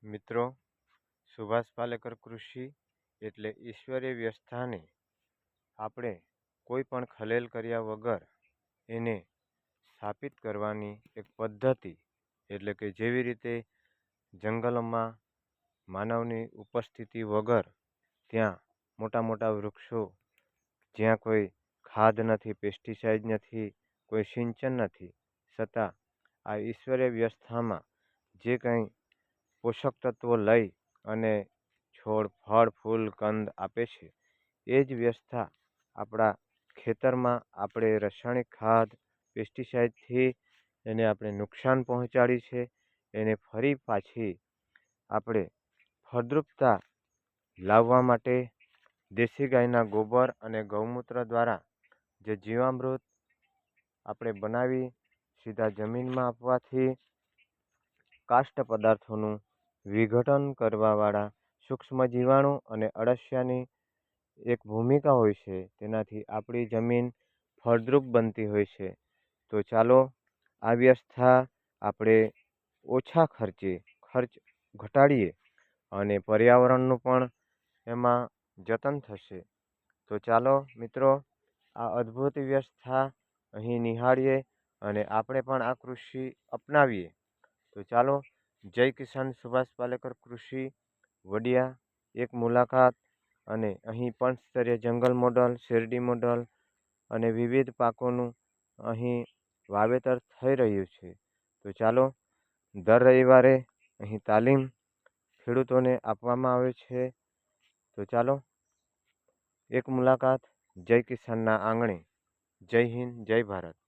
મિત્રો, સુભાષ પાલેકર કૃષિ એટલે ઈશ્વરીય વ્યવસ્થાને આપણે કોઈ પણ ખલેલ કર્યા વગર એને સ્થાપિત કરવાની એક પદ્ધતિ, એટલે કે જેવી રીતે જંગલોમાં માનવની ઉપસ્થિતિ વગર ત્યાં મોટા મોટા વૃક્ષો, જ્યાં કોઈ ખાદ નથી, પેસ્ટિસાઇડ નથી, કોઈ સિંચન નથી, છતાં આ ઈશ્વરીય વ્યવસ્થામાં જે કંઈ પોષક તત્વો લઈ અને છોડ ફળ ફૂલ કંદ આપે છે, એ જ વ્યવસ્થા આપણા ખેતરમાં આપણે રાસાયણિક ખાદ પેસ્ટિસાઇડથી એને આપણે નુકસાન પહોંચાડી છે. એને ફરી પાછી આપણે ફળદ્રુપતા લાવવા માટે દેશી ગાયના ગોબર અને ગૌમૂત્ર દ્વારા જે જીવામૃત આપણે બનાવી સીધા જમીનમાં આપવાથી કાષ્ટ પદાર્થોનું વિઘટન કરવાવાળા સૂક્ષ્મ જીવાણુ અને અળસિયાની એક ભૂમિકા હોય છે. તેનાથી આપણી જમીન ફળદ્રુપ બનતી હોય છે. તો ચાલો આ વ્યવસ્થા આપણે ઓછા ખર્ચ ઘટાડીએ અને પર્યાવરણનું પણ એમાં જતન થશે. તો ચાલો મિત્રો, આ અદ્ભુત વ્યવસ્થા અહીં નિહાળીએ અને આપણે પણ આ કૃષિ અપનાવીએ. તો ચાલો, જય કિસાન સુભાષ પાલેકર કૃષિ વડિયા એક મુલાકાત. અને અહીં પંચસ્તરીય જંગલ મોડલ, શેરડી મોડલ અને વિવિધ પાકોનું અહીં વાવેતર થઈ રહ્યું છે. તો ચાલો, દર રવિવારે અહીં તાલીમ ખેડૂતોને આપવામાં આવે છે. તો ચાલો, એક મુલાકાત જય કિસાનના આંગણે. જય હિન્દ, જય ભારત.